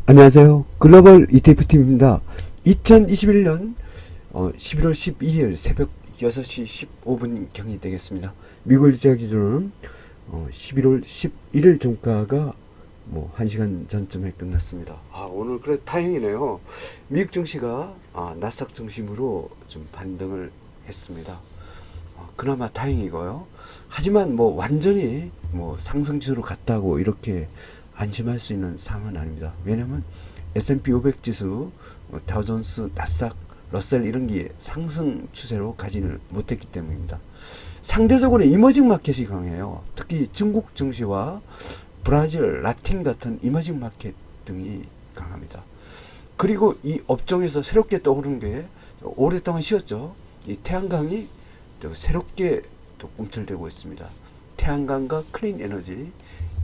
안녕하세요. 글로벌 ETF팀입니다. 2021년 11월 12일 새벽 6시 15분경이 되겠습니다. 미국 일자 기준으로는 11월 11일 종가가 1시간 전쯤에 끝났습니다. 오늘 그래 다행이네요. 미국 증시가 나스닥 중심으로 좀 반등을 했습니다. 그나마 다행이고요. 하지만 완전히 상승지수로 갔다고 이렇게 안심할 수 있는 상황은 아닙니다. 왜냐면 S&P 500 지수, 다우존스, 나스닥, 러셀 이런 게 상승 추세로 가지를 못했기 때문입니다. 상대적으로 이머징 마켓이 강해요. 특히 중국 증시와 브라질, 라틴 같은 이머징 마켓 등이 강합니다. 그리고 이 업종에서 새롭게 떠오른 게 오랫동안 쉬었죠. 이 태양광이 또 새롭게 또 꿈틀대고 있습니다. 태양광과 클린 에너지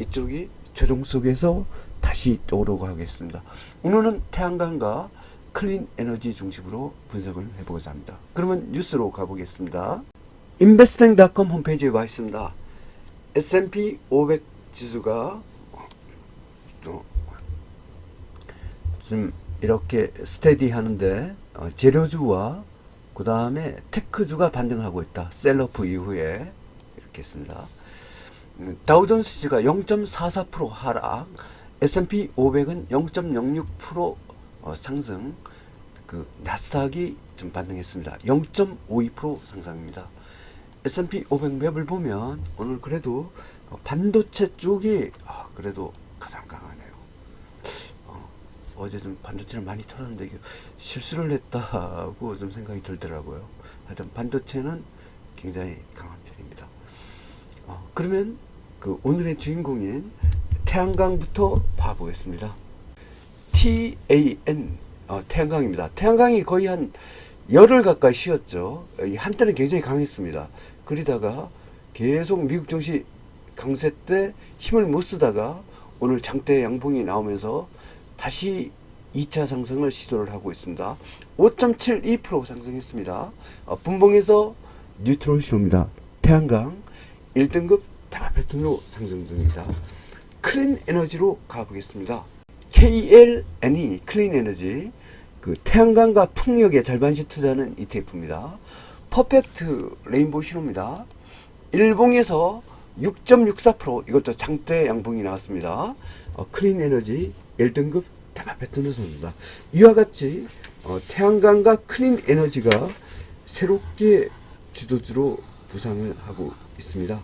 이쪽이 조정 속에서 다시 떠오르고 하겠습니다. 오늘은 태양광과 클린 에너지 중심으로 분석을 해보고자 합니다. 그러면 뉴스로 가보겠습니다. investing.com 홈페이지에 와 있습니다. S&P 500 지수가 지금 이렇게 스테디 하는데 재료주와 그 다음에 테크주가 반등하고 있다. 셀러프 이후에 이렇게 했습니다. 다우존스지가 0.44% 하락, S&P 500은 0.06% 상승, 나스닥이 좀 반등했습니다. 0.52% 상승입니다. S&P 500 맵을 보면 오늘 그래도 반도체 쪽이 그래도 가장 강하네요. 어제 좀 반도체를 많이 털었는데 이게 실수를 했다고 좀 생각이 들더라고요. 하여튼 반도체는 굉장히 강한 편입니다. 그러면 오늘의 주인공인 태양광부터 봐보겠습니다. TAN 태양광입니다. 태양광이 거의 한 열흘 가까이 쉬었죠. 한때는 굉장히 강했습니다. 그러다가 계속 미국 증시 강세 때 힘을 못 쓰다가 오늘 장대 양봉이 나오면서 다시 2차 상승을 시도를 하고 있습니다. 5.72% 상승했습니다. 분봉에서 뉴트럴 쇼입니다. 태양광 1등급 다바 패턴으로 상승 중입니다. 클린 에너지로 가보겠습니다. KLNE 클린 에너지 태양광과 풍력에 절반씩 투자하는 ETF입니다. 퍼펙트 레인보우 신호입니다. 일봉에서 6.64% 이것도 장대 양봉이 나왔습니다. 클린 에너지 1등급 다바 패턴으로 섭니다. 이와 같이 태양광과 클린 에너지가 새롭게 주도주로 부상을 하고 있습니다.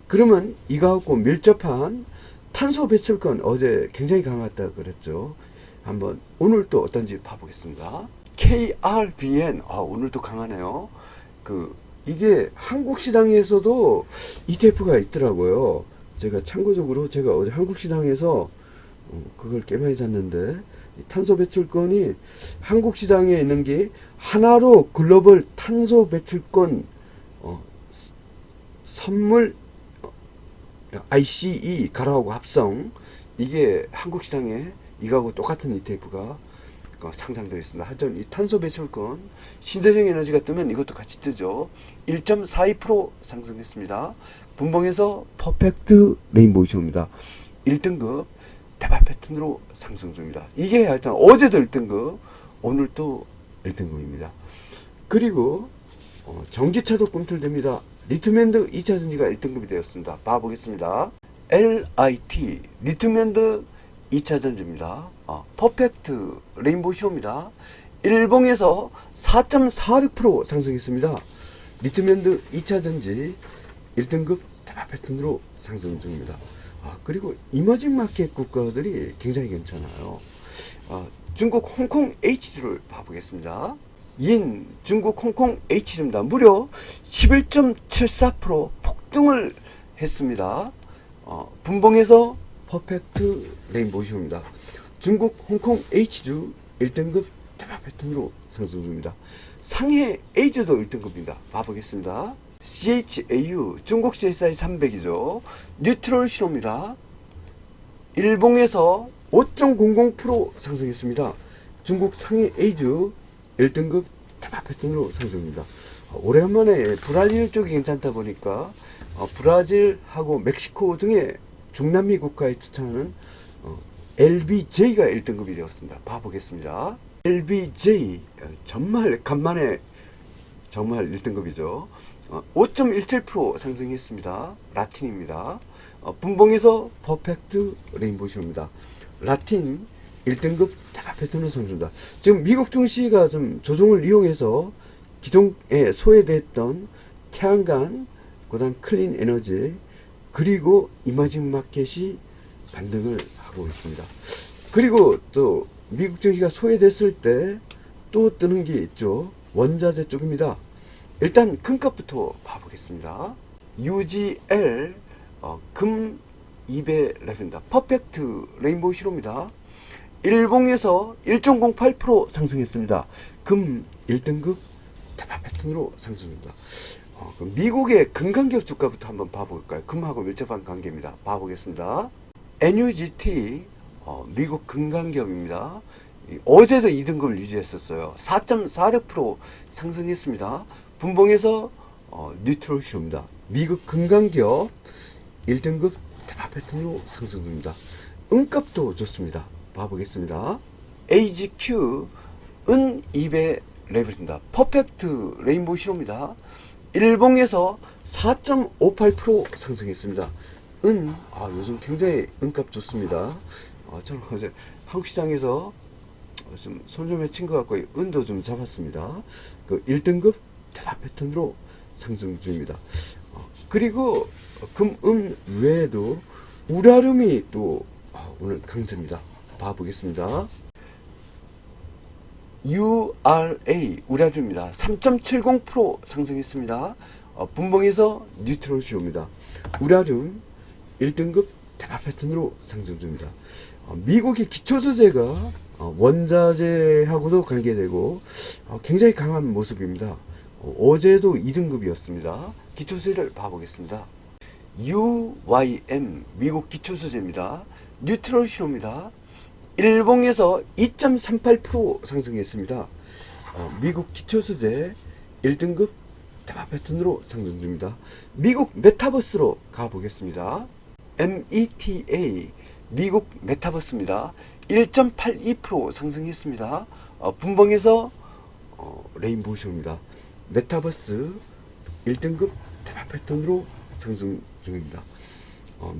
그러면 이거하고 밀접한 탄소 배출권 어제 굉장히 강했다 그랬죠. 한번 오늘 또 어떤지 봐보겠습니다. KRBN 오늘도 강하네요. 이게 한국 시장에서도 ETF가 있더라고요. 제가 참고적으로 어제 한국 시장에서 그걸 꽤 많이 샀는데 탄소 배출권이 한국 시장에 있는 게 하나로 글로벌 탄소 배출권 선물 ICE 가라하고 합성 이게 한국 시장에 이거하고 똑같은 ETF가 상장되어 있습니다. 하여튼 이 탄소 배출권 신재생 에너지가 뜨면 이것도 같이 뜨죠. 1.42% 상승했습니다. 분봉에서 퍼펙트 레인보우 쇼입니다. 1등급 대박 패턴으로 상승 중입니다. 이게 하여튼 어제도 1등급 오늘도 1등급입니다. 그리고 전기차도 꿈틀댑니다. 리튬앤드 2차전지가 1등급이 되었습니다. 봐보겠습니다. LIT 리튬앤드 2차전지입니다. 퍼펙트 레인보우 쇼입니다. 일봉에서 4.46% 상승했습니다. 리튬앤드 2차전지 1등급 대박 패턴으로 상승 중입니다. 그리고 이머징 마켓 국가들이 굉장히 괜찮아요. 중국 홍콩 H주를 봐보겠습니다. 인 중국 홍콩 H주입니다. 무려 11.74% 폭등을 했습니다. 분봉에서 퍼펙트 레인보우 쇼입니다. 중국 홍콩 H주 1등급 대박 패턴으로 상승 중입니다. 상해 A주도 1등급입니다. 봐보겠습니다. CHAU 중국 CSI 300이죠. 뉴트럴 신호입니다. 일봉에서 5.00% 상승했습니다. 중국 상해 A주 1등급 대박 패턴으로 상승입니다. 오랜만에 브라질 쪽이 괜찮다 보니까 브라질하고 멕시코 등의 중남미 국가에 추천하는 LBJ가 1등급이 되었습니다. 봐보겠습니다. LBJ 정말 간만에 정말 1등급이죠. 5.17% 상승했습니다. 라틴입니다. 분봉에서 퍼펙트 레인보우쇼입니다. 라틴 1등급 대박 패턴을 선준다. 지금 미국 증시가 좀 조정을 이용해서 기존에 소외됐던 태양광, 그다음 클린 에너지, 그리고 이머징 마켓이 반등을 하고 있습니다. 그리고 또 미국 증시가 소외됐을 때 또 뜨는 게 있죠. 원자재 쪽입니다. 일단 금값부터 봐보겠습니다. UGL 금 200레벨입니다. 퍼펙트 레인보우 시로입니다. 일봉에서 1.08% 상승했습니다. 금 1등급 대박 패턴으로 상승합니다. 그럼 미국의 금강기업 주가부터 한번 봐볼까요? 금하고 밀접한 관계입니다. 봐보겠습니다. NUGT 미국 금강기업입니다. 어제도 2등급을 유지했었어요. 4.46% 상승했습니다. 분봉에서 뉴트럴 시로입니다. 미국 금강기업 1등급 대박 패턴으로 상승됩니다. 은값도 좋습니다. 봐보겠습니다. AGQ 은 200 레벨입니다. 퍼펙트 레인보우 시로입니다. 일봉에서 4.58% 상승했습니다. 요즘 굉장히 은값 좋습니다. 저는 어제 한국 시장에서 좀 손 좀 해친 것 같고 은도 좀 잡았습니다. 그 1등급 대박 패턴으로 상승 중입니다. 그리고 금 외에도 우라lum이 또 오늘 강세입니다. 봐보겠습니다. URA 우라lum입니다. 3.70% 상승했습니다. 분봉에서 뉴트럴 시로입니다. 우라lum 1등급 대박 패턴으로 상승 중입니다. 미국의 기초소재가 원자재하고도 관계되고 굉장히 강한 모습입니다. 어제도 2등급이었습니다. 기초소재를 봐보겠습니다. UYM 미국 기초소재입니다. 뉴트럴 시로입니다. 일봉에서 2.38% 상승했습니다. 미국 기초소재 1등급 대박 패턴으로 상승 중입니다. 미국 메타버스로 가보겠습니다. META 미국 메타버스입니다. 1.82% 상승했습니다. 분봉에서 레인보우 쇼입니다. 메타버스 1등급 대박 패턴으로 상승 중입니다.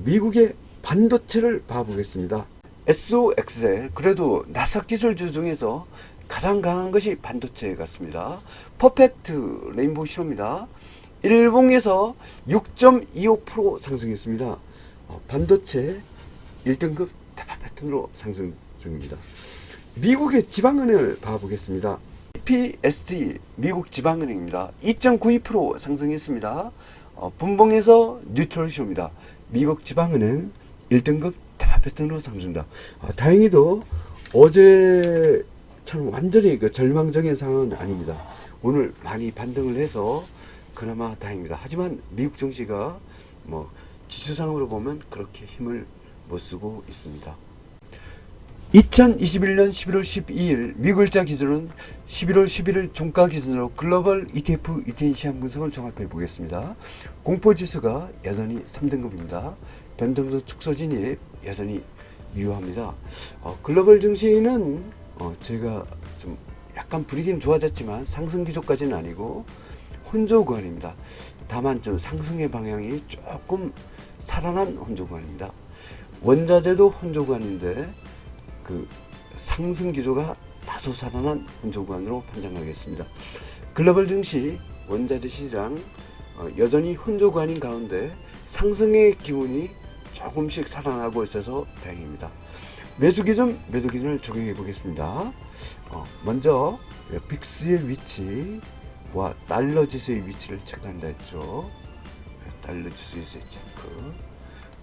미국의 반도체를 봐보겠습니다. SOXL 그래도 나스닥 기술주 중에서 가장 강한 것이 반도체 같습니다. 퍼펙트 레인보우 시로입니다. 일봉에서 6.25% 상승했습니다. 반도체 1등급 대박 패턴으로 상승 중입니다. 미국의 지방은행을 봐보겠습니다. PST 미국 지방은행입니다. 2.92% 상승했습니다. 분봉에서 뉴트럴 시로입니다. 미국 지방은행 1등급 대박 패턴으로 상승합니다. 다행히도 어제처럼 완전히 절망적인 상황은 아닙니다. 오늘 많이 반등을 해서 그나마 다행입니다. 하지만 미국 증시가 지수상으로 보면 그렇게 힘을 못 쓰고 있습니다. 2021년 11월 12일 미국일자 기준은 11월 11일 종가 기준으로 글로벌 ETF ETN 시장 분석을 종합해 보겠습니다. 공포지수가 여전히 3등급입니다. 변동성 축소 진입 여전히 유효합니다. 글로벌 증시는 제가 좀 약간 분위기는 좋아졌지만 상승 기조까지는 아니고 혼조 구간입니다. 다만 좀 상승의 방향이 조금 살아난 혼조 구간입니다. 원자재도 혼조 구간인데 그 상승 기조가 다소 살아난 혼조 구간으로 판단하겠습니다. 글로벌 증시 원자재 시장 여전히 혼조 구간인 가운데 상승의 기운이 조금씩 살아나고 있어서 다행입니다. 매수 기준을 적용해 보겠습니다. 먼저 빅스의 위치와 달러 지수의 위치를 체크한다 했죠. 달러 지수의 체크.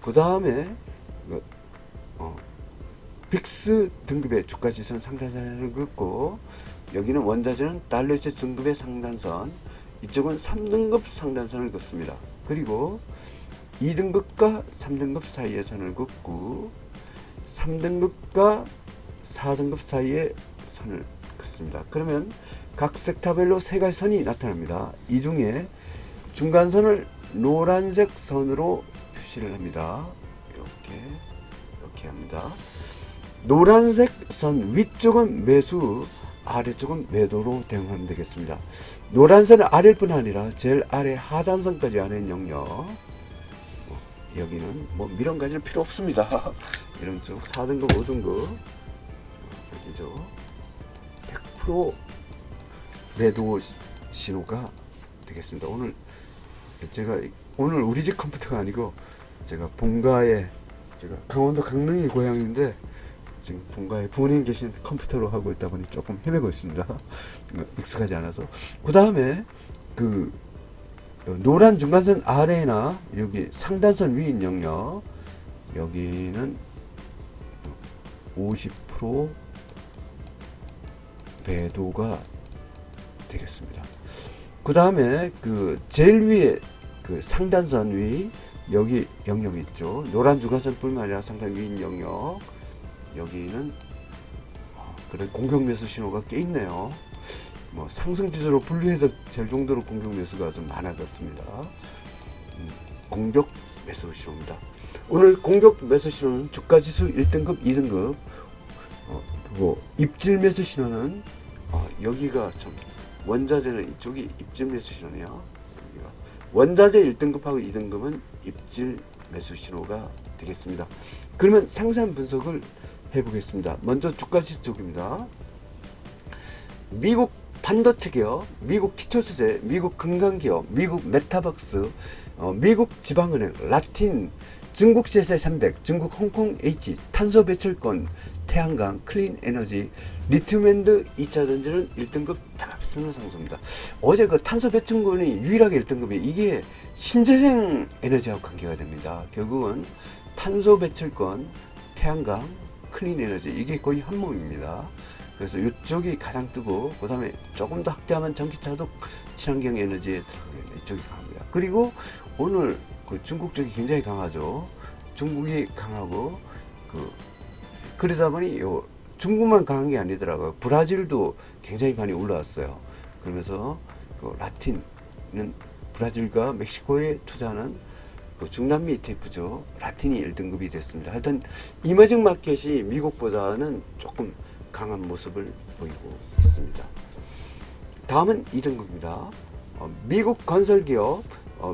그 다음에 빅스 등급의 주가 지수는 상단선을 긋고 여기는 원자재는 달러 지수 등급의 상단선, 이쪽은 3등급 상단선을 긋습니다. 그리고 2등급과 3등급 사이의 선을 긋고 3등급과 4등급 사이의 선을 긋습니다. 그러면 각 섹터별로 세 가지 선이 나타납니다. 이 중에 중간선을 노란색 선으로 표시를 합니다. 이렇게 합니다. 노란색 선 위쪽은 매수, 아래쪽은 매도로 대응하면 되겠습니다. 노란선은 아래일 뿐 아니라 제일 아래 하단선까지 하는 영역. 여기는 뭐 미련 가질 필요 없습니다. 이런 쪽 4등급, 5등급 여기죠. 100% 매도 신호가 되겠습니다. 오늘 우리 집 컴퓨터가 아니고 제가 본가에, 제가 강원도 강릉이 고향인데 지금 본가에 부모님 계신 컴퓨터로 하고 있다 보니 조금 헤매고 있습니다. 익숙하지 않아서. 그 다음에 그 노란 중간선 아래나 여기 상단선 위인 영역, 여기는 50% 배도가 되겠습니다. 그 다음에 그 제일 위에 그 상단선 위, 여기 영역 있죠. 노란 중간선 뿐만 아니라 상단 위인 영역, 여기는 그래 공격 매수 신호가 꽤 있네요. 뭐 상승 지수로 분류해도 될 정도로 공격 매수가 좀 많아졌습니다. 공격 매수 신호입니다. 오늘 공격 매수 신호는 주가 지수 1등급, 2등급. 그리고 입질 매수 신호는 여기가 참 원자재는 이쪽이 입질 매수 신호네요. 여기가 원자재 1등급하고 2등급은 입질 매수 신호가 되겠습니다. 그러면 상세한 분석을 해보겠습니다. 먼저 주가 지수 쪽입니다. 미국 반도체 기업, 미국 기초소재, 미국 금강기업, 미국 메타박스, 미국 지방은행, 라틴, 중국 세세 300, 중국 홍콩 H, 탄소 배출권, 태양광, 클린 에너지, 리튬앤드 2차 전지는 1등급 다합선을 상승입니다. 어제 그 탄소 배출권이 유일하게 1등급이 이게 신재생 에너지하고 관계가 됩니다. 결국은 탄소 배출권, 태양광, 클린 에너지 이게 거의 한 몸입니다. 그래서 이쪽이 가장 뜨고, 그 다음에 조금 더 확대하면 전기차도 친환경 에너지에 들어가겠네. 이쪽이 강합니다. 그리고 오늘 그 중국 쪽이 굉장히 강하죠. 중국이 강하고, 그러다 보니 중국만 강한 게 아니더라고요. 브라질도 굉장히 많이 올라왔어요. 그러면서 그 라틴은 브라질과 멕시코에 투자하는 그 중남미 ETF죠. 라틴이 1등급이 됐습니다. 하여튼 이머징 마켓이 미국보다는 조금 강한 모습을 보이고 있습니다. 다음은 2등급입니다. 미국 건설기업,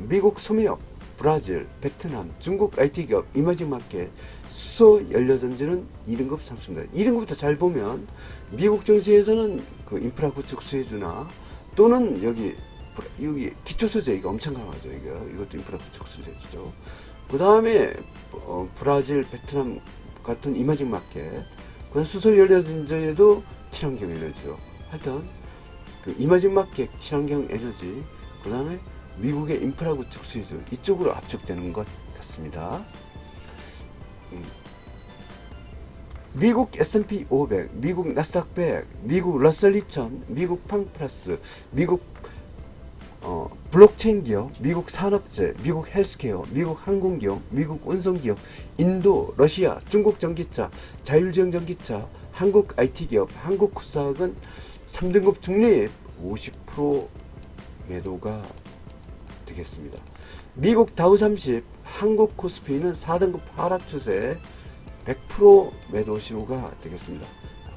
미국 소매업, 브라질, 베트남, 중국 IT기업, 이머징 마켓, 수소 연료전지는 2등급 상승입니다. 2등급부터 잘 보면 미국 증시에서는 그 인프라 구축 수혜주나 또는 여기 기초소재 이거 엄청 강하죠. 이것도 인프라 구축 수혜주죠. 그 다음에 브라질, 베트남 같은 이머징 마켓, 그 수소 연료전지에도 친환경 에너지죠. 하여튼 그 이머징 마켓, 친환경 에너지, 그 다음에 미국의 인프라 구축 수혜주 이쪽으로 압축되는 것 같습니다. 미국 S&P 500, 미국 나스닥 100, 미국 러셀 2000, 미국 팡플러스, 미국 블록체인 기업, 미국 산업재, 미국 헬스케어, 미국 항공기업, 미국 운송기업, 인도, 러시아, 중국 전기차, 자율주행 전기차, 한국 IT기업, 한국 코스닥은 3등급 중립 50% 매도가 되겠습니다. 미국 다우30, 한국 코스피는 4등급 하락 추세 100% 매도 신호가 되겠습니다.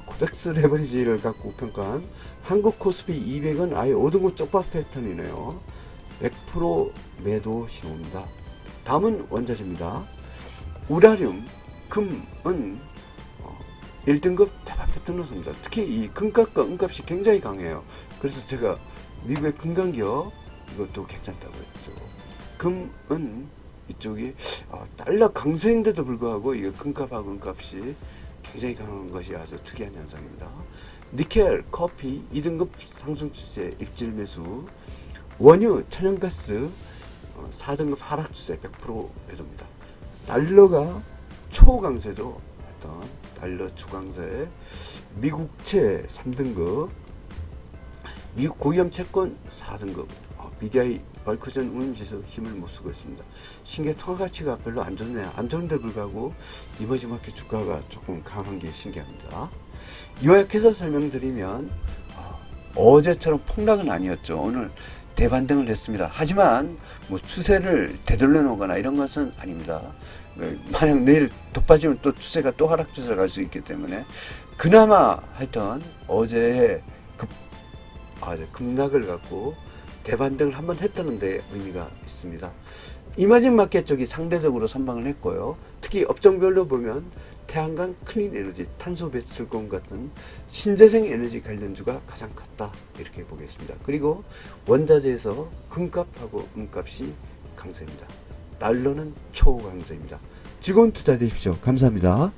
코덱스 레버리지를 갖고 평가한 한국 코스피 200은 아예 5등급 쪽박 패턴이네요. 100% 매도 신호입니다. 다음은 원자재입니다. 우라늄, 금은 1등급 대박 패턴으로 섭니다. 특히 이 금값과 은값이 굉장히 강해요. 그래서 제가 미국의 금강기업 이것도 괜찮다고 했죠. 금은 이쪽이 달러 강세인데도 불구하고 이게 금값하고 은값이 굉장히 강한 것이 아주 특이한 현상입니다. 니켈, 커피 2등급 상승 추세 입질 매수, 원유, 천연가스 4등급 하락 추세 100% 매도입니다. 달러가 초강세죠. 어떤 달러 초강세, 미국채 3등급, 미국 고위험 채권 4등급, BDI 벌크전 운임지수 힘을 못 쓰고 있습니다. 신계 통화 가치가 별로 안 좋네요. 안 좋은데 불구하고 이머징 마켓 주가가 조금 강한 게 신기합니다. 요약해서 설명드리면 어제처럼 폭락은 아니었죠. 오늘 대반등을 했습니다. 하지만 뭐 추세를 되돌려 놓거나 이런 것은 아닙니다. 만약 내일 더 빠지면 또 추세가 또 하락 추세를 갈 수 있기 때문에 그나마 하여튼 어제 급락을 갖고 대반등을 한번 했다는 데 의미가 있습니다. 이마징 마켓 쪽이 상대적으로 선방을 했고요. 특히 업종별로 보면 태양광, 클린 에너지, 탄소 배출권 같은 신재생 에너지 관련주가 가장 컸다 이렇게 보겠습니다. 그리고 원자재에서 금값하고 은값이 강세입니다. 달러는 초강세입니다. 즐거운 투자 되십시오. 감사합니다.